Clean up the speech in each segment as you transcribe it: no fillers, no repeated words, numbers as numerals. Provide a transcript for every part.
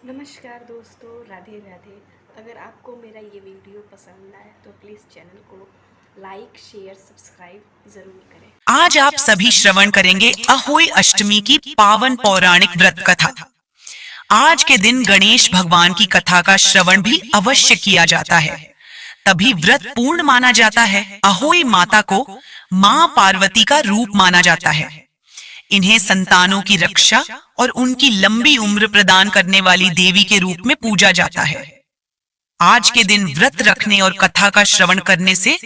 नमस्कार दोस्तों, राधे राधे। अगर आपको मेरा ये वीडियो पसंद आए तो प्लीज़ चैनल को लाइक शेयर सब्सक्राइब ज़रूर करें। आज आप सभी श्रवण करेंगे अहोई अष्टमी की पावन पौराणिक व्रत कथा। आज के दिन गणेश भगवान की कथा का श्रवण भी अवश्य किया जाता है, तभी व्रत पूर्ण माना जाता है। अहोई माता को मां पार्वती का रूप माना जाता है। इन्हें संतानों की रक्षा और उनकी लंबी उम्र प्रदान करने वाली देवी के रूप में पूजा जाता है। आज के दिन व्रत रखने और कथा का श्रवण करने से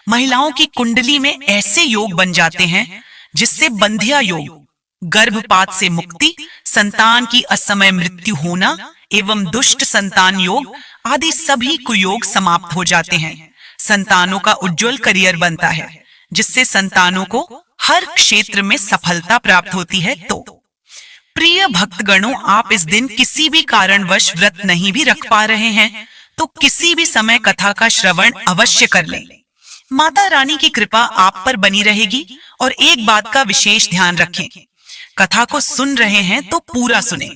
महिलाओं की कुंडली में ऐसे योग बन जाते हैं जिससे बंधिया योग, गर्भपात से मुक्ति, संतान की असमय मृत्यु होना एवं दुष्ट संतान योग आदि सभी कुयोग समाप्त हो जाते हैं। संतानों का उज्जवल करियर बनता है जिससे संतानों को हर क्षेत्र में सफलता प्राप्त होती है। तो प्रिय भक्तगणों, आप इस दिन किसी भी कारणवश व्रत नहीं भी रख पा रहे हैं तो किसी भी समय कथा का श्रवण अवश्य कर लें। माता रानी की कृपा आप पर बनी रहेगी। और एक बात का विशेष ध्यान रखें, कथा को सुन रहे हैं तो पूरा सुने,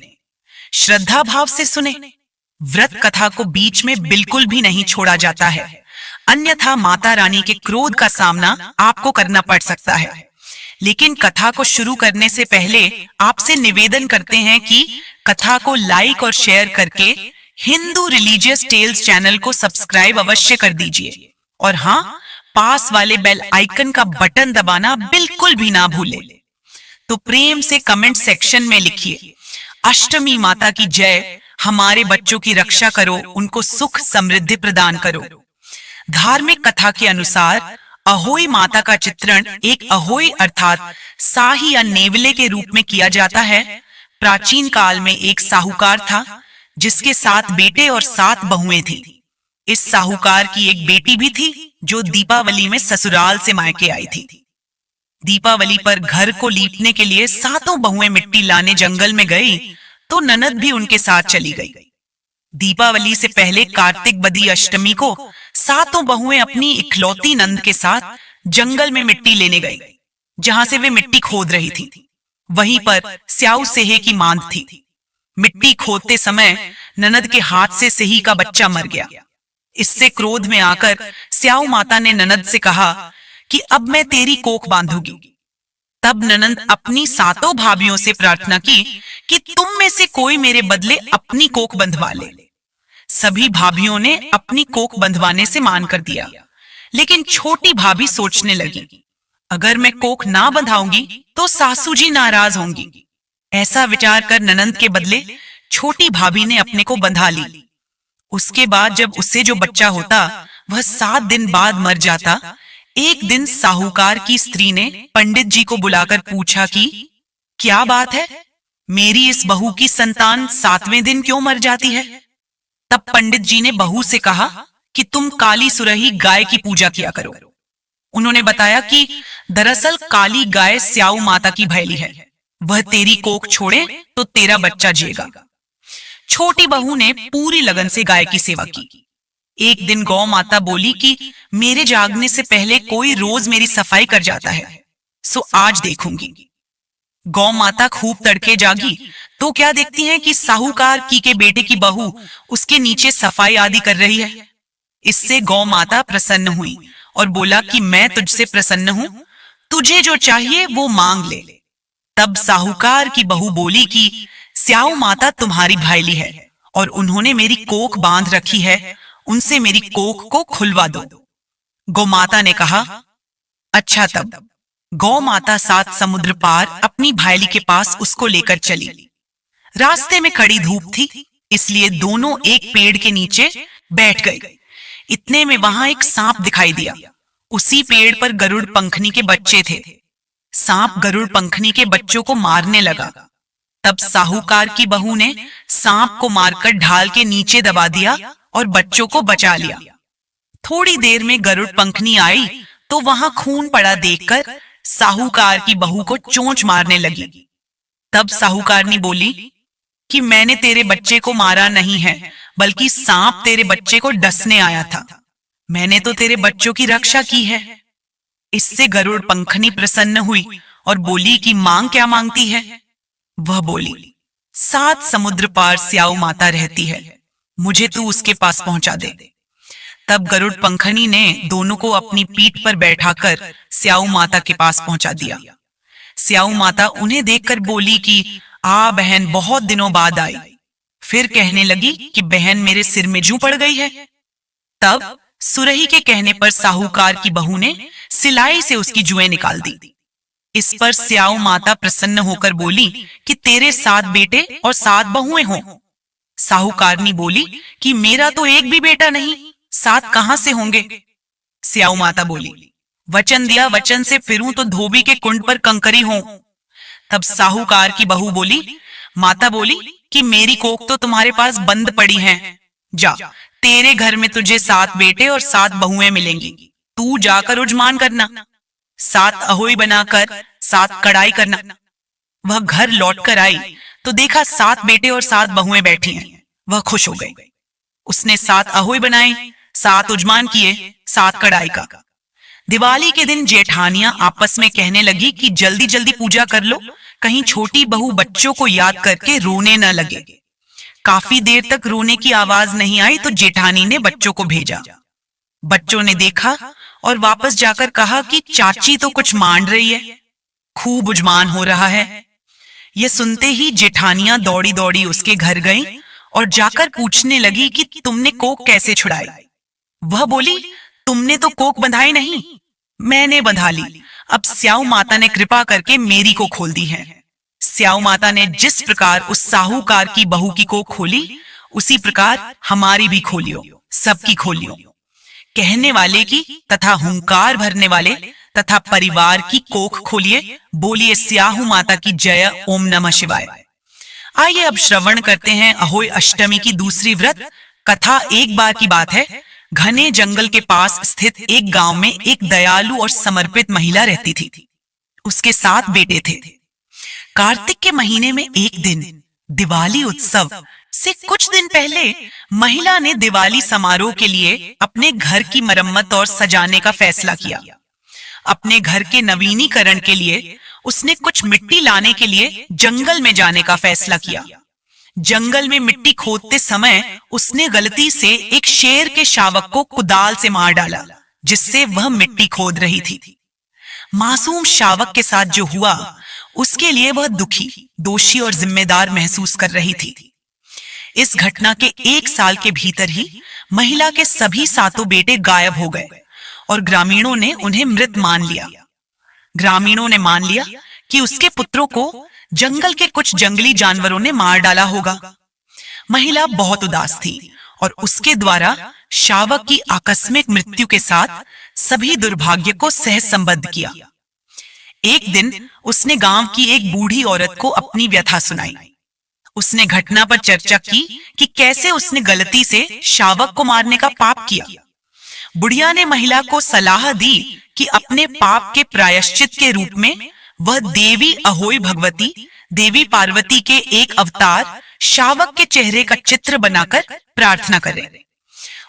श्रद्धा भाव से सुने। व्रत कथा को बीच में बिल्कुल भी नहीं छोड़ा जाता है, अन्यथा माता रानी के क्रोध का सामना आपको करना पड़ सकता है। लेकिन कथा को शुरू करने से पहले आपसे निवेदन करते हैं कि कथा को लाइक और शेयर करके हिंदू रिलीजियस टेल्स चैनल को सब्सक्राइब अवश्य कर दीजिए। और हाँ, पास वाले बेल आइकन का बटन दबाना बिल्कुल भी ना भूलें। तो प्रेम से कमेंट सेक्शन में लिखिए, अष्टमी माता की जय, हमारे बच्चों की रक्षा करो, उनको सुख समृद्धि प्रदान करो। धार्मिक कथा के अनुसार अहोई माता का चित्रण एक अहोई अर्थात साही या नेवले के रूप में किया जाता है। प्राचीन काल में एक साहूकार था जिसके 7 बेटे और 7 बहुएं थी। इस साहूकार की एक बेटी भी थी जो दीपावली में ससुराल से मायके आई थी। दीपावली पर घर को लीपने के लिए 7 बहुएं मिट्टी लाने जंगल में गई तो ननद भी उनके साथ चली गई। दीपावली से पहले कार्तिक बदी अष्टमी को 7 बहुएं अपनी इकलौती नंद के साथ जंगल में मिट्टी लेने गई, जहां से वे मिट्टी खोद रही थी। वहीं पर स्याऊ सेहे की मांद थी। मिट्टी खोदते समय ननद के हाथ से सेही का बच्चा मर गया। इससे क्रोध में आकर स्याऊ माता ने ननद से कहा कि अब मैं तेरी कोख बांधूंगी। तब ननद अपनी 7 भाभियों से प्रार्थना की कि तुम में से कोई मेरे बदले अपनी कोख बंधवा ले। सभी भाभियों ने अपनी कोख बंधवाने से मान कर दिया, लेकिन छोटी भाभी सोचने लगी, अगर मैं कोख ना बंधाऊंगी तो सासू जी नाराज होंगी। ऐसा विचार कर ननंद के बदले छोटी भाभी ने अपने को बंधा ली। उसके बाद जब उससे जो बच्चा होता वह 7 दिन बाद मर जाता। एक दिन साहूकार की स्त्री ने पंडित जी को बुलाकर पूछा कि क्या बात है, मेरी इस बहू की संतान 7वें दिन क्यों मर जाती है? तब पंडित जी ने बहू से कहा कि तुम काली सुरही गाय की पूजा किया करो। उन्होंने बताया कि दरअसल काली गाय स्याऊ माता की भैली है, वह तेरी कोख छोड़े तो तेरा बच्चा जिएगा। छोटी बहू ने पूरी लगन से गाय की सेवा की। एक दिन गौ माता बोली कि मेरे जागने से पहले कोई रोज मेरी सफाई कर जाता है, सो आज देखूंगी। गौ माता खूब तड़के जागी तो क्या देखती हैं कि साहूकार की के बेटे की बहू उसके नीचे सफाई आदि कर रही है। इससे गौ माता प्रसन्न हुई और बोला कि मैं तुझसे प्रसन्न हूं, तुझे जो चाहिए वो मांग ले। तब साहूकार की बहू बोली कि स्याऊ माता तुम्हारी भाईली है और उन्होंने मेरी कोख बांध रखी है, उनसे मेरी कोख को खुलवा दो। गौ माता ने कहा अच्छा। तब गौ माता 7 समुद्र पार अपनी भाईली के पास उसको लेकर चली। रास्ते में कड़ी धूप थी, इसलिए दोनों एक पेड़ के नीचे बैठ गए। इतने में वहां एक सांप दिखाई दिया। उसी पेड़ पर गरुड़ पंखनी के बच्चे थे। सांप गरुड़ पंखनी के बच्चों को मारने लगा। तब साहूकार की बहू ने सांप को मारकर ढाल के नीचे दबा दिया और बच्चों को बचा लिया। थोड़ी देर में गरुड़ पंखनी आई तो वहां खून पड़ा देखकर साहूकार की बहू को चोंच मारने लगी। तब साहूकारनी बोली कि मैंने तेरे बच्चे को मारा नहीं है, बल्कि सांप तेरे बच्चे को डसने आया था। मैंने तो तेरे बच्चों की रक्षा की है। इससे गरुड़ पंखनी प्रसन्न हुई और बोली कि मांग क्या मांगती है? वह बोली 7 समुद्र पार स्याऊ माता रहती है, मुझे तू उसके पास पहुंचा दे। तब गरुड़ पंखनी ने दोनों को अपनी पीठ पर बैठाकर स्याऊ माता के पास पहुंचा दिया। स्याऊ माता उन्हें देखकर बोली कि आ बहन, बहुत दिनों बाद आई। फिर कहने लगी कि बहन मेरे सिर में जूं पड़ गई है। तब सुरही के कहने पर साहूकार की बहू ने सिलाई से उसकी जुएं निकाल दी। इस पर स्याऊ माता प्रसन्न होकर बोली कि तेरे 7 बेटे और 7 बहुएं हों। साहूकारनी बोली कि मेरा तो एक भी बेटा नहीं, 7 कहां से होंगे। स्याऊ माता बोली, वचन दिया, वचन से फिरूं तो धोबी के कुंड पर कंकरी हों। तब साहूकार की बहू बोली, माता बोली कि मेरी कोख तो तुम्हारे पास बंद पड़ी है, जा, तेरे घर में तुझे 7 बेटे और 7 बहुएं मिलेंगी, तू जाकर उजमान करना, 7 अहोई बनाकर 7 कढ़ाई करना। वह घर लौटकर आई तो देखा 7 बेटे और 7 बहुएं बैठी हैं। वह खुश हो गई। उसने 7 अहोई बनाई, 7 उजमान किए, 7 कढ़ाई का। दिवाली के दिन जेठानियां आपस में कहने लगी कि जल्दी जल्दी पूजा कर लो, कहीं छोटी बहू बच्चों को याद करके रोने न लगे। काफी देर तक रोने की आवाज नहीं आई तो जेठानी ने बच्चों को भेजा। बच्चों ने देखा और वापस जाकर कहा कि चाची तो कुछ मान रही है, खूब उजमान हो रहा है। यह सुनते ही जेठानियां दौड़ी दौड़ी उसके घर गईं और जाकर पूछने लगी कि तुमने कोक कैसे छुड़ाई। वह बोली, तुमने तो कोक बंधाई नहीं, मैंने बंधा ली। अब स्याऊ माता ने कृपा करके मेरी को खोल दी है। स्याऊ माता ने जिस प्रकार उस साहूकार की बहू की कोख खोली, उसी प्रकार हमारी भी खोलियो, सबकी खोलियो। कहने वाले की तथा हुंकार भरने वाले तथा परिवार की कोख खोलिए, बोलिए स्याहू माता की जय, ओम नमः शिवाय। आइए अब श्रवण करते हैं अहोई अष्टमी की दूसरी व्रत कथा। एक बार की बात है, घने जंगल के पास स्थित एक गांव में एक दयालु और समर्पित महिला रहती थी। उसके 7 बेटे थे। कार्तिक के महीने में एक दिन दिवाली उत्सव से कुछ दिन पहले महिला ने दिवाली समारोह के लिए अपने घर की मरम्मत और सजाने का फैसला किया। अपने घर के नवीनीकरण के लिए उसने कुछ मिट्टी लाने के लिए जंगल में जाने का फैसला किया। जंगल में मिट्टी खोदते समय उसने गलती से एक शेर के शावक को कुदाल से मार डाला, जिससे वह मिट्टी खोद रही थी। मासूम शावक के साथ जो हुआ, उसके लिए वह दुखी, दोषी और जिम्मेदार महसूस कर रही थी। इस घटना के 1 साल के भीतर ही महिला के सभी 7 बेटे गायब हो गए और ग्रामीणों ने उन्हें मृत मान लिया। ग्रामीणों ने मान लिया कि उसके पुत्रों को जंगल के कुछ जंगली जानवरों ने मार डाला होगा। महिला बहुत उदास थी और उसके द्वारा शावक की आकस्मिक मृत्यु के साथ सभी दुर्भाग्य को सहसंबद्ध किया। एक दिन उसने गांव की एक बूढ़ी औरत को अपनी व्यथा सुनाई। उसने घटना पर चर्चा की कि कैसे उसने गलती से शावक को मारने का पाप किया। बुढ़िया ने महिला को सलाह दी कि अपने पाप के प्रायश्चित के रूप में वह देवी अहोई भगवती, देवी पार्वती के एक अवतार शावक के चेहरे का चित्र बनाकर प्रार्थना करे।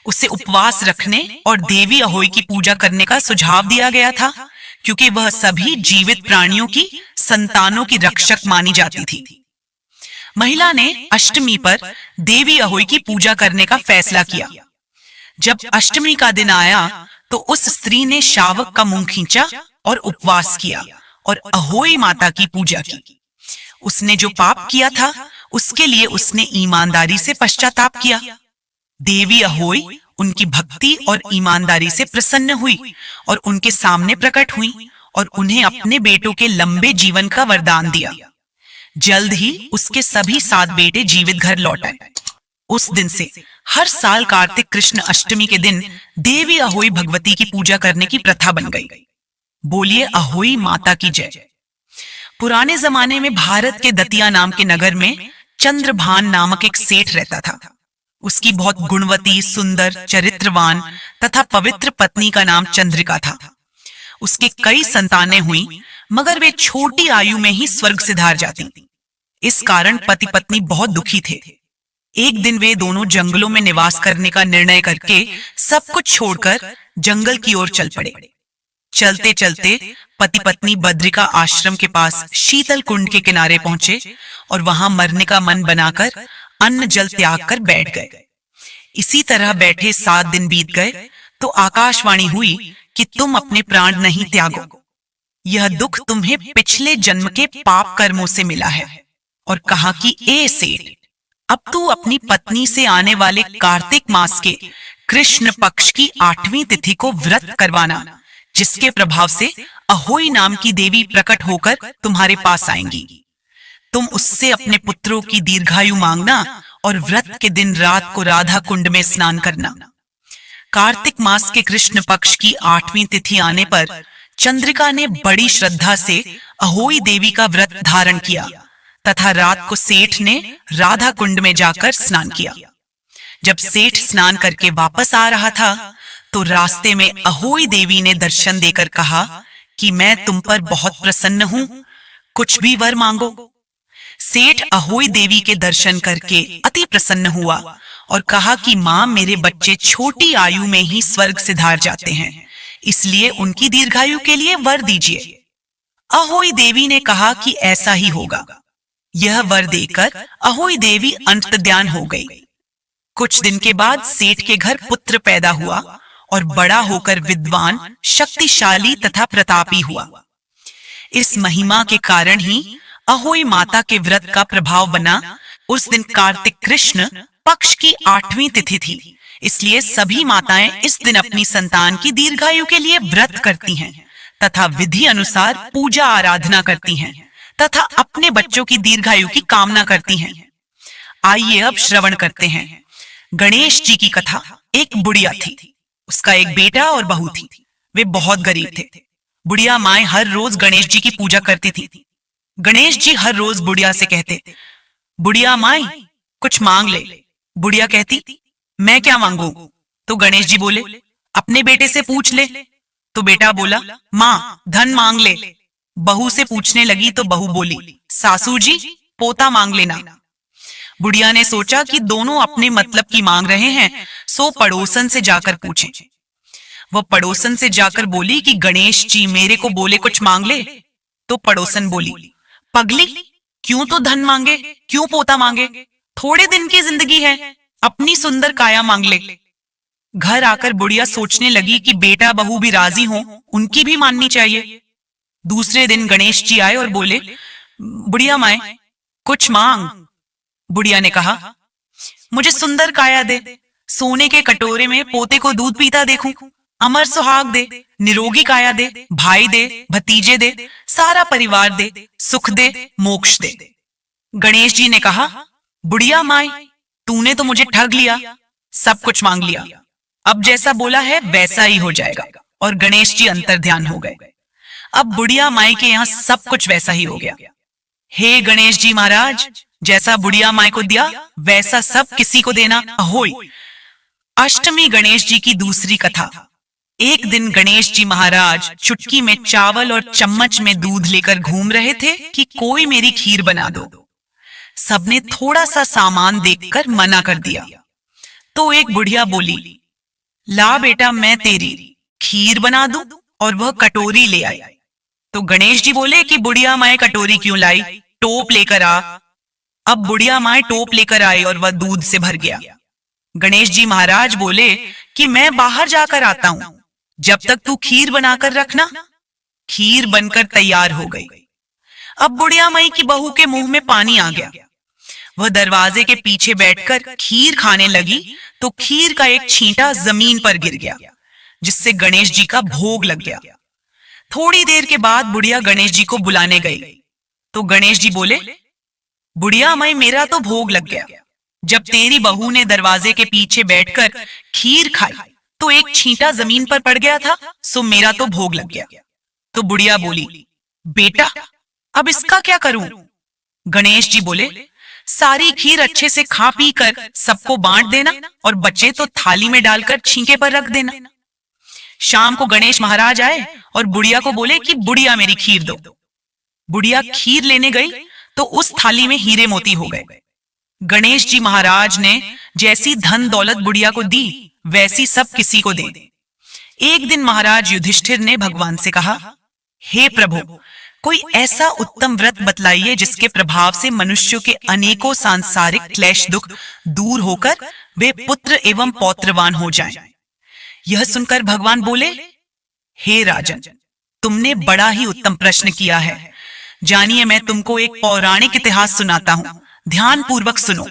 उसे उपवास रखने और देवी अहोई की पूजा करने का सुझाव दिया गया था, क्योंकि वह सभी जीवित प्राणियों की संतानों की रक्षक मानी जाती थी। महिला ने अष्टमी पर देवी अहोई की पूजा करने का फैसला किया। जब अष्टमी का दिन आया तो उस स्त्री ने शावक का मुंह खींचा और उपवास किया और अहोई माता की पूजा की। उसने जो पाप किया था उसके लिए उसने ईमानदारी से पश्चाताप किया। देवी अहोई उनकी भक्ति और ईमानदारी से प्रसन्न हुई और उनके सामने प्रकट हुई और उन्हें अपने बेटों के लंबे जीवन का वरदान दिया। जल्द ही उसके सभी 7 बेटे जीवित घर लौट आए। उस दिन से हर साल कार्तिक कृष्ण अष्टमी के दिन देवी अहोई भगवती की पूजा करने की प्रथा बन गई। बोलिए अहोई माता की जय। पुराने जमाने में भारत के दतिया नाम के नगर में चंद्रभान नामक एक सेठ रहता था। उसकी बहुत गुणवती, सुंदर, चरित्रवान तथा पवित्र पत्नी का नाम चंद्रिका था। उसके कई संतानें हुई, मगर वे छोटी आयु में ही स्वर्ग सिधार जाती। इस कारण पति पत्नी बहुत दुखी थे। एक दिन वे दोनों जंगलों में निवास करने का निर्णय करके सब कुछ छोड़कर जंगल की ओर चल पड़े। चलते चलते पति पत्नी बद्रिका आश्रम के पास शीतल कुंड के किनारे पहुंचे और वहां मरने का मन बनाकर अन्न जल त्याग कर बैठ गए। इसी तरह बैठे 7 दिन बीत गए तो आकाशवाणी हुई कि तुम अपने प्राण नहीं त्यागो, यह दुख तुम्हें पिछले जन्म के पाप कर्मों से मिला है। और कहा कि ए सेठ, अब तू अपनी पत्नी से आने वाले कार्तिक मास के कृष्ण पक्ष की 8वीं तिथि को व्रत करवाना, जिसके प्रभाव से अहोई नाम की देवी प्रकट होकर तुम्हारे पास आएंगी। तुम उससे अपने पुत्रों की दीर्घायु मांगना और व्रत के दिन रात को राधा कुंड में स्नान करना। कार्तिक मास के कृष्ण पक्ष की 8वीं तिथि आने पर चंद्रिका ने बड़ी श्रद्धा से अहोई देवी का व्रत धारण किया तथा रात को सेठ ने राधा कुंड में जाकर स्नान किया। जब सेठ स्नान करके वापस आ रहा था तो रास्ते में अहोई देवी ने दर्शन देकर कहा कि मैं तुम पर बहुत प्रसन्न हूं, कुछ भी वर मांगो। सेठ अहोई देवी के दर्शन करके अति प्रसन्न हुआ और कहा कि मां, मेरे बच्चे छोटी आयु में ही स्वर्ग सिधार जाते हैं, इसलिए उनकी दीर्घायु के लिए वर दीजिए। अहोई देवी ने कहा कि ऐसा ही होगा। यह वर देकर अहोई देवी अंतर्ध्यान हो गई। कुछ दिन के बाद सेठ के घर पुत्र पैदा हुआ और बड़ा होकर विद्वान, शक्तिशाली तथा प्रतापी हुआ। इस महिमा के कारण ही अहोई माता के व्रत का प्रभाव बना। उस दिन कार्तिक कृष्ण पक्ष की 8वीं तिथि थी, इसलिए सभी माताएं इस दिन अपनी संतान की दीर्घायु के लिए व्रत करती हैं तथा विधि अनुसार पूजा आराधना करती हैं तथा अपने बच्चों की दीर्घायु की कामना करती हैं। आइए अब श्रवण करते हैं गणेश जी की कथा। एक बुढ़िया थी, उसका एक बेटा और बहू थी। वे बहुत गरीब थे। बुढ़िया माए हर रोज गणेश जी की पूजा करती थी। गणेश जी हर रोज बुढ़िया से कहते, बुढ़िया माए कुछ मांग ले। बुढ़िया कहती, मैं क्या मांगू? तो गणेश जी बोले, अपने बेटे से पूछ ले। तो बेटा बोला, माँ धन मांग ले। बहू से पूछने लगी तो बहू बोली, सासू जी पोता मांग लेना। बुढ़िया ने सोचा कि दोनों अपने मतलब की मांग रहे हैं, सो पड़ोसन से जाकर पूछें। वह पड़ोसन से जाकर बोली कि गणेश जी मेरे को बोले कुछ मांग ले। तो पड़ोसन बोली, पगली क्यों तो धन मांगे, क्यों पोता मांगे? थोड़े दिन की जिंदगी है, अपनी सुंदर काया मांग ले। घर आकर बुढ़िया सोचने लगी कि बेटा बहू भी राजी हों, उनकी भी माननी चाहिए। दूसरे दिन गणेश जी आए और बोले, बुढ़िया माए कुछ मांग। बुढ़िया ने कहा, मुझे सुंदर काया दे, सोने के कटोरे में पोते को दूध पीता देखूं, अमर सुहाग दे, निरोगी काया दे, भाई दे, भतीजे दे, सारा परिवार दे, सुख दे, मोक्ष दे। गणेश जी ने कहा, बुढ़िया माए तूने तो मुझे ठग लिया, सब कुछ मांग लिया, अब जैसा बोला है वैसा ही हो जाएगा। और गणेश जी अंतर्ध्यान हो गए। अब बुढ़िया माई के यहाँ सब कुछ वैसा ही हो गया। हे गणेश जी महाराज, जैसा बुढ़िया माई को दिया वैसा सब किसी को देना। अहोई। अष्टमी गणेश जी की दूसरी कथा। एक दिन गणेश जी महाराज चुटकी में चावल और चम्मच में दूध लेकर घूम रहे थे कि कोई मेरी खीर बना दो। सबने थोड़ा सा सामान देखकर मना कर दिया। तो एक बुढ़िया बोली, ला बेटा मैं तेरी खीर बना दूं। और वह कटोरी ले आई। तो गणेश जी बोले कि बुढ़िया माए कटोरी क्यों लाई, टोप लेकर आ। अब बुढ़िया माए टोप लेकर आई और वह दूध से भर गया। गणेश जी महाराज बोले कि मैं बाहर जाकर आता हूं, जब तक तू खीर बनाकर रखना। खीर बनकर तैयार हो गई। अब बुढ़िया माई की बहू के मुंह में पानी आ गया। वह दरवाजे के पीछे बैठकर खीर खाने लगी तो खीर का एक छींटा जमीन पर गिर गया, जिससे गणेश जी का भोग लग गया। थोड़ी देर के बाद बुढ़िया गणेश जी को बुलाने गई तो गणेश जी बोले, बुढ़िया माई मेरा तो भोग लग गया। जब तेरी बहू ने दरवाजे के पीछे बैठकर खीर खाई तो एक छींटा जमीन पर पड़ गया था, सो मेरा तो भोग लग गया। तो बुढ़िया बोली, बेटा अब इसका क्या करूं? गणेश जी बोले, सारी खीर अच्छे से खा पी कर सबको बांट देना और बचे तो थाली में डालकर छींके पर रख देना। शाम को गणेश महाराज आए और बुढ़िया को बोले कि बुढ़िया मेरी खीर दो। बुढ़िया खीर लेने गई तो उस थाली में हीरे मोती हो गए। गणेश जी महाराज ने जैसी धन दौलत बुढ़िया को दी वैसी सब किसी को दे। एक दिन महाराज युधिष्ठिर ने भगवान से कहा, हे प्रभु, कोई ऐसा उत्तम व्रत बतलाइए जिसके प्रभाव से मनुष्यों के अनेकों सांसारिक क्लेश दुख दूर होकर वे पुत्र एवं पौत्रवान हो जाएं। यह सुनकर भगवान बोले, हे राजन, तुमने बड़ा ही उत्तम प्रश्न किया है। जानिए, मैं तुमको एक पौराणिक इतिहास सुनाता हूं, ध्यान पूर्वक सुनो।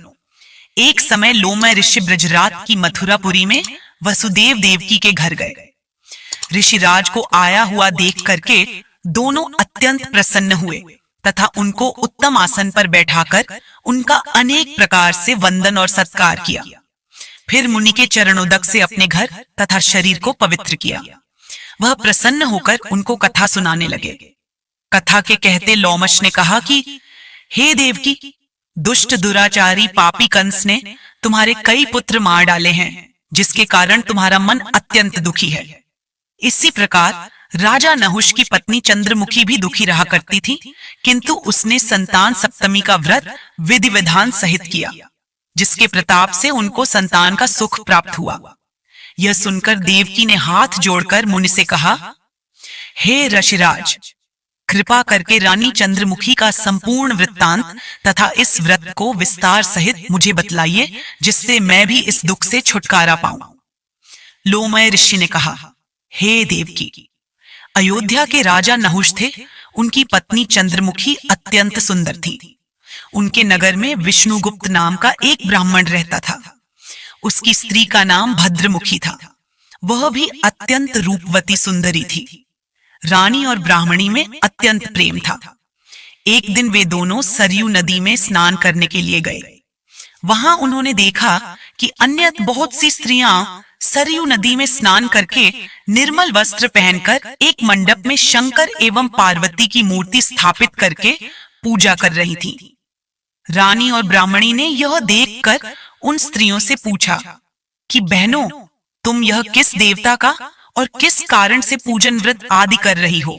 एक समय लोमय ऋषि ब्रजराज की मथुरापुरी में वसुदेव देवकी के घर गए। ऋषिराज को आया हुआ देख करके दोनों अत्यंत प्रसन्न हुए तथा उनको उत्तम आसन पर बैठाकर उनका अनेक प्रकार से वंदन और सत्कार किया। फिर मुनि के चरणोदक से अपने घर तथा शरीर को पवित्र किया। वह प्रसन्न होकर उनको कथा सुनाने लगे। कथा के कहते लोमश ने कहा कि हे देवकी, दुष्ट दुराचारी पापी कंस ने तुम्हारे कई पुत्र मार डाले हैं, जिसके कारण तुम्हारा मन अत्यंत दुखी है। इसी प्रकार राजा नहुष की पत्नी चंद्रमुखी भी दुखी रहा करती थी, किंतु उसने संतान सप्तमी का व्रत विधि विधान सहित किया, जिसके प्रताप से उनको संतान का सुख प्राप्त हुआ। यह सुनकर देवकी ने हाथ जोड़कर मुनि से कहा, हे ऋषिराज, कृपा करके रानी चंद्रमुखी का संपूर्ण वृत्तांत तथा इस व्रत को विस्तार सहित मुझे बतलाइए, जिससे मैं भी इस दुख से छुटकारा पाऊं। लोमय ऋषि ने कहा, हे देवकी, अयोध्या के राजा नहुष थे। उनकी पत्नी चंद्रमुखी अत्यंत सुंदर थी। उनके नगर में विष्णुगुप्त नाम का एक ब्राह्मण रहता था। उसकी स्त्री का नाम भद्रमुखी था। वह भी अत्यंत रूपवती सुंदरी थी। रानी और ब्राह्मणी में अत्यंत प्रेम था। एक दिन वे दोनों सरयू नदी में स्नान करने के लिए गए। वहां उन्होंने देखा कि अन्य बहुत सी स्त्रियां सरयू नदी में स्नान करके निर्मल वस्त्र पहनकर एक मंडप में शंकर एवं पार्वती की मूर्ति स्थापित करके पूजा कर रही थीं। रानी और ब्राह्मणी ने यह देखकर उन स्त्रियों से पूछा कि बहनों, तुम यह किस देवता का और किस कारण से पूजन व्रत आदि कर रही हो?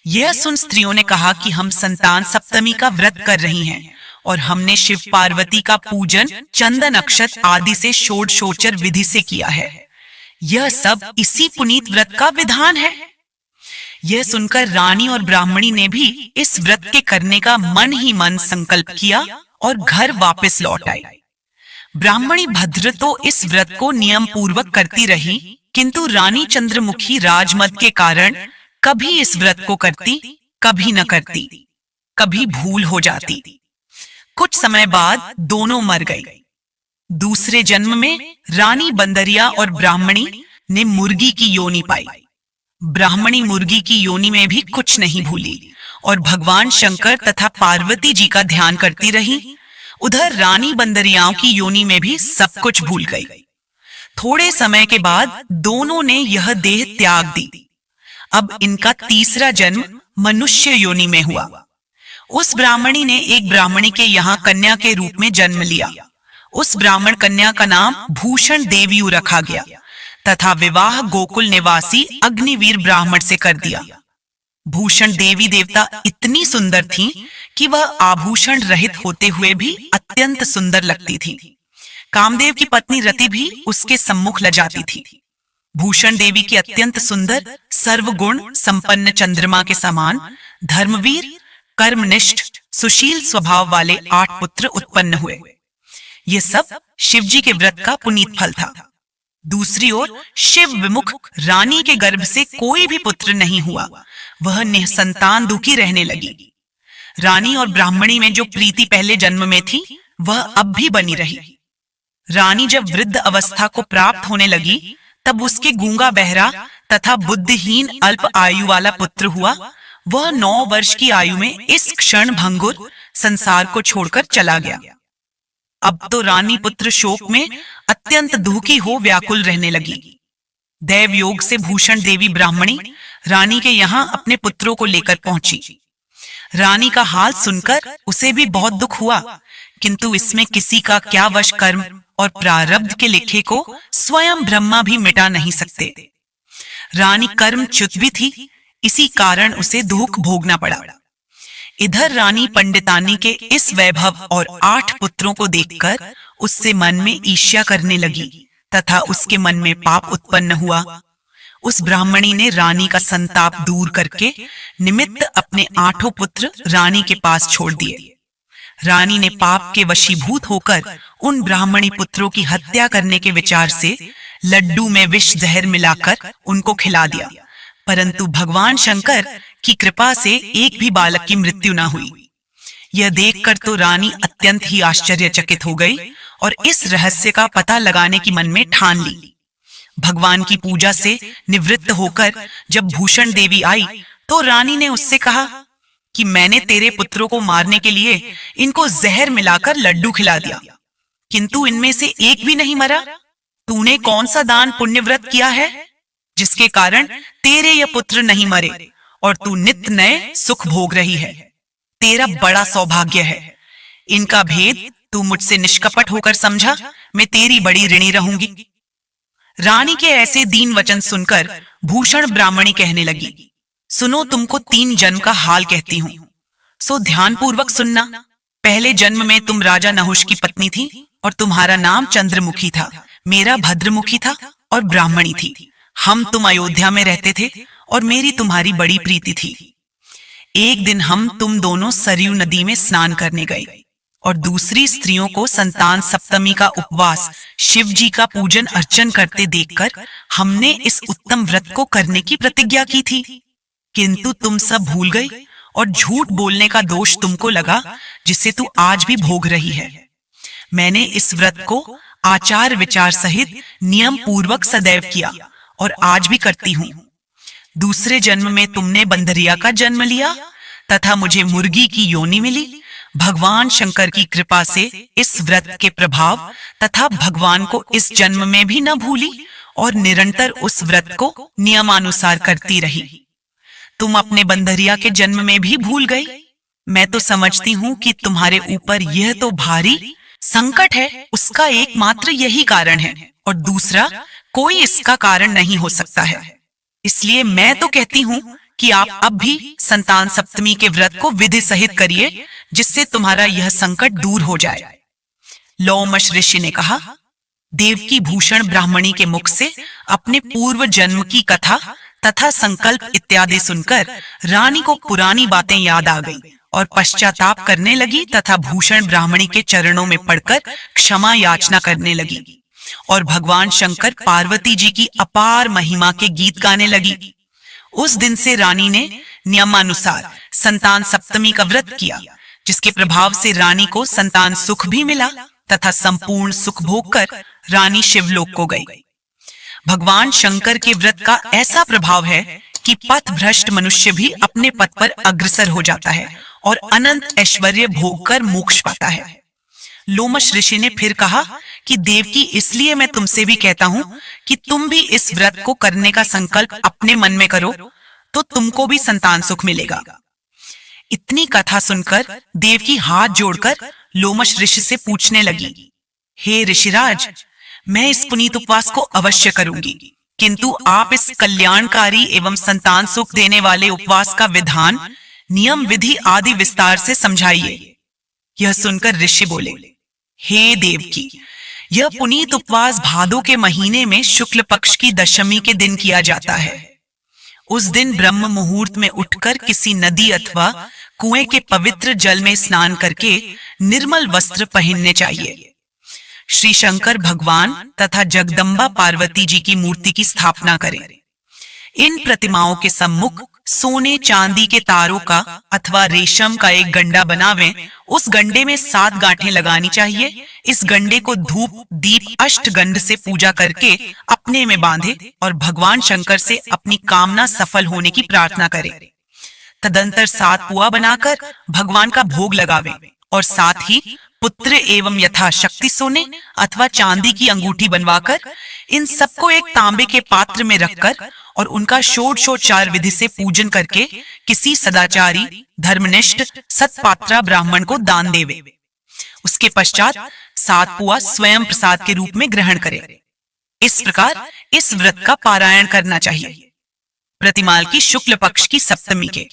यह सुन स्त्रियों ने कहा कि हम संतान सप्तमी का व्रत कर रही हैं और हमने शिव पार्वती का पूजन चंदन अक्षत आदि से षोडशोपचार विधि से किया है। यह सब इसी पुनीत व्रत का विधान है। यह सुनकर रानी और ब्राह्मणी ने भी इस व्रत के करने का मन ही मन संकल्प किया और घर वापस लौट आई। ब्राह्मणी भद्र तो इस व्रत को नियम पूर्वक करती रही, किंतु रानी चंद्रमुखी राजमद के कारण कभी इस व्रत को करती, कभी न करती, कभी भूल हो जाती। कुछ समय बाद दोनों मर गई। दूसरे जन्म में रानी बंदरिया और ब्राह्मणी ने मुर्गी की योनि पाई। ब्राह्मणी मुर्गी की योनि में भी कुछ नहीं भूली और भगवान शंकर तथा पार्वती जी का ध्यान करती रही। उधर रानी बंदरियाओं की योनि में भी सब कुछ भूल गई। थोड़े समय के बाद दोनों ने यह देह त्याग दी। अब इनका तीसरा जन्म मनुष्य योनि में हुआ। उस ब्राह्मणी ने एक ब्राह्मणी के यहाँ कन्या के रूप में जन्म लिया। उस ब्राह्मण कन्या का नाम भूषण देवयू रखा गया तथा विवाह गोकुल निवासी अग्निवीर ब्राह्मण से कर दिया। भूषण देवी देवता इतनी सुंदर थीं कि वह आभूषण रहित होते हुए भी अत्यंत सुंदर लगती थी। कामदेव की पत्नी रति भी उसके सम्मुख लजाती थी। भूषण देवी की अत्यंत सुंदर सर्वगुण संपन्न चंद्रमा के समान धर्मवीर कर्मनिष्ठ सुशील स्वभाव वाले 8 पुत्र उत्पन्न हुए। ये सब शिवजी के व्रत का पुनीत फल था। दूसरी ओर शिव विमुख रानी के गर्भ से कोई भी पुत्र नहीं हुआ। वह निसंतान दुखी रहने लगी। रानी और ब्राह्मणी में जो प्रीति पहले जन्म में थी, वह अब भी बनी रही। रानी जब वृद्ध अवस्था को प्राप्त होने लगी, तब उसके गूंगा बहरा तथा बुद्धिहीन अल्प आयु वाला पुत्र हुआ। वह 9 वर्ष की आयु में इस क्षण भंगुर संसार को छोड़कर चला गया। अब तो रानी पुत्र शोक में अत्यंत दुखी हो व्याकुल रहने लगी। दैव योग से भूषण देवी ब्राह्मणी रानी के यहाँ अपने पुत्रों को लेकर पहुंची। रानी का हाल सुनकर उसे भी बहुत दुख हुआ, किंतु इसमें किसी का क्या वश कर्म और प्रारब्ध के लेखे को स्वयं ब्रह्मा भी मिटा नहीं सकते। रानी कर्मच्युत भी थी, इसी कारण उसे दुख भोगना पड़ा। इधर रानी पंडितानी के इस वैभव और 8 पुत्रों को देखकर उससे मन में ईर्ष्या करने लगी तथा उसके मन में पाप उत्पन्न हुआ। उस ब्राह्मणी ने रानी का संताप दूर करके निमित्त अपने 8 पुत्र रानी के पास छोड़ दिए। रानी ने पाप के वशीभूत होकर उन ब्राह्मणी पुत्रों की हत्या करने के विचार से लड्डू में विष जहर मिलाकर उनको खिला दिया, परंतु भगवान शंकर की कृपा से एक भी बालक की मृत्यु न हुई। यह देखकर तो रानी अत्यंत ही आश्चर्यचकित हो गई और इस रहस्य का पता लगाने की मन में ठान ली। भगवान की पूजा से निवृत्त होकर जब भूषण देवी आई तो रानी ने उससे कहा कि मैंने तेरे पुत्रों को मारने के लिए इनको जहर मिलाकर लड्डू खिला दिया, किंतु इनमें से एक भी नहीं मरा। तूने कौन सा दान पुण्य व्रत किया है जिसके कारण तेरे ये पुत्र नहीं मरे और तू नित्य नए सुख भोग रही है? तेरा बड़ा सौभाग्य है। इनका भेद तू मुझसे निष्कपट होकर समझा, मैं तेरी बड़ी ऋणी रहूंगी। रानी के ऐसे दीन वचन सुनकर भूषण ब्राह्मणी कहने लगी, सुनो, तुमको 3 जन्म का हाल कहती हूं, सो ध्यानपूर्वक सुनना। पहले जन्म में तुम राजा नहुष की पत्नी थी और तुम्हारा नाम चंद्रमुखी था, मेरा भद्रमुखी था और ब्राह्मणी थी। हम तुम अयोध्या में रहते थे और मेरी तुम्हारी बड़ी प्रीति थी। एक दिन हम तुम दोनों सरयू नदी में स्नान करने गए और दूसरी स्त्रियों को संतान सप्तमी का उपवास, शिव जी का पूजन अर्चन करते देखकर हमने इस उत्तम व्रत को करने की प्रतिज्ञा की थी, किंतु तुम सब भूल गई और झूठ बोलने का दोष तुमको लगा, जिसे तू आज भी भोग रही है। मैंने इस व्रत को आचार विचार सहित नियम पूर्वक सदैव किया और आज भी करती हूँ। दूसरे जन्म में तुमने बंदरिया का जन्म लिया तथा मुझे मुर्गी की योनि मिली। भगवान शंकर की कृपा से इस व्रत के प्रभाव तथा भगवान को इस जन्म में भी न भूली और निरंतर उस व्रत को नियमानुसार करती रही। तुम अपने बंदरिया के जन्म में भी भूल गई। मैं तो समझती हूँ कि तुम्हारे ऊपर यह तो भारी संकट है, उसका एकमात्र यही कारण है और दूसरा कोई इसका कारण नहीं हो सकता है। इसलिए मैं तो कहती हूँ कि आप अब भी संतान सप्तमी के व्रत को विधि सहित करिए, जिससे तुम्हारा यह संकट दूर हो जाए। लोमश ऋषि ने कहा, देवकी भूषण ब्राह्मणी के मुख से अपने पूर्व जन्म की कथा तथा संकल्प इत्यादि सुनकर रानी को पुरानी बातें याद आ गईं और पश्चाताप करने लगी तथा भूषण ब्राह्मणी के चरणों में पड़कर क्षमा याचना करने लगी और भगवान शंकर पार्वती जी की अपार महिमा के गीत गाने लगी। उस दिन से रानी ने नियमानुसार संतान सप्तमी का व्रत किया, जिसके प्रभाव से रानी को संतान सुख भी मिला तथा संपूर्ण सुख भोग कर रानी शिवलोक को गई। भगवान शंकर के व्रत का ऐसा प्रभाव है कि पथ भ्रष्ट मनुष्य भी अपने पथ पर अग्रसर हो जाता है और अनंत ऐश्वर्य भोग कर मोक्ष पाता है। लोमश ऋषि ने फिर कहा कि देवकी, इसलिए मैं तुमसे भी कहता हूं कि तुम भी इस व्रत को करने का संकल्प अपने मन में करो, तो तुमको भी संतान सुख मिलेगा। इतनी कथा सुनकर देवकी हाथ जोड़कर लोमश ऋषि से पूछने लगी, हे ऋषिराज, मैं इस पुनीत उपवास को अवश्य करूंगी, किंतु आप इस कल्याणकारी एवं संतान सुख देने वाले उपवास का विधान, नियम, विधि आदि विस्तार से समझाइए। यह सुनकर ऋषि बोले, हे देवकी, यह पुनीत उपवास भादो के महीने में शुक्ल पक्ष की दशमी के दिन किया जाता है। उस दिन ब्रह्म मुहूर्त में उठकर किसी नदी अथवा कुएं के पवित्र जल में स्नान करके निर्मल वस्त्र पहनने चाहिए। श्री शंकर भगवान तथा जगदम्बा पार्वती जी की मूर्ति की स्थापना करें। इन प्रतिमाओं के सम्मुख सोने चांदी के तारों का अथवा रेशम का एक गंडा बनावें। उस गंडे में 7 गांठें लगानी चाहिए। इस गंडे को धूप दीप अष्टगंध से पूजा करके अपने में बांधे और भगवान शंकर से अपनी कामना सफल होने की प्रार्थना करें। तदंतर 7 पुआ बनाकर भगवान का भोग लगावें और साथ ही पुत्र एवं यथाशक्ति सोने अथवा चांदी की अंगूठी बनवाकर इन सबको एक तांबे के पात्र में रखकर और उनका षोडशोपचार विधि से पूजन करके किसी सदाचारी धर्मनिष्ठ सत्पात्रा ब्राह्मण को दान देवे। उसके पश्चात 7 पुआ स्वयं प्रसाद के रूप में ग्रहण करे। इस प्रकार इस व्रत का पारायण करना चाहिए। प्रतिमाल की शुक्ल पक्ष की सप्तमी के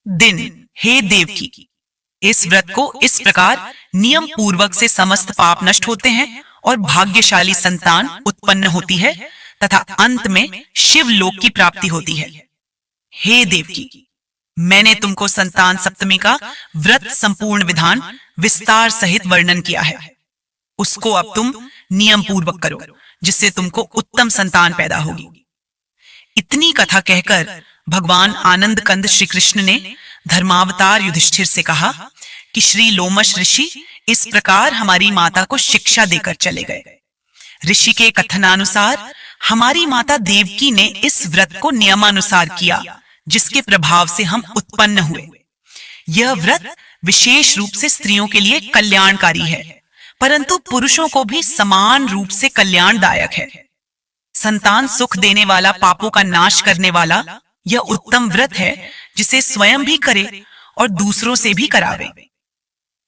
दिन। हे देवकी, इस व्रत को इस प्रकार नियम पूर्वक से समस्त पाप नष्ट होते हैं और भाग्यशाली संतान उत्पन्न होती है तथा अंत में शिवलोक की प्राप्ति होती है। हे देवकी, मैंने तुमको संतान सप्तमी का व्रत संपूर्ण विधान विस्तार सहित वर्णन किया है। उसको अब तुम नियम पूर्वक करो, जिससे तुमको उत्तम संतान पैदा होगी। इतनी कथा कहकर भगवान आनंद कंद श्री कृष्ण ने धर्मावतार युधिष्ठिर से कहा कि श्री लोमश ऋषि इस प्रकार हमारी माता को शिक्षा देकर चले गए। ऋषि के कथनानुसार हमारी माता देवकी ने इस व्रत को नियमानुसार किया, जिसके प्रभाव से हम उत्पन्न हुए। यह व्रत विशेष रूप से स्त्रियों के लिए कल्याणकारी है, परंतु पुरुषों को भी समान रूप से कल्याणदायक है। संतान सुख देने वाला, पापों का नाश करने वाला यह उत्तम व्रत है, जिसे स्वयं भी करे और दूसरों से भी करावे।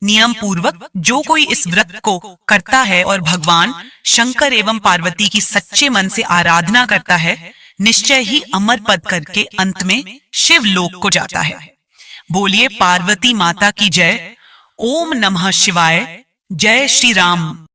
नियम पूर्वक जो कोई इस व्रत को करता है और भगवान शंकर एवं पार्वती की सच्चे मन से आराधना करता है, निश्चय ही अमर पद करके अंत में शिवलोक को जाता है। बोलिए पार्वती माता की जय। ओम नमः शिवाय। जय श्री राम।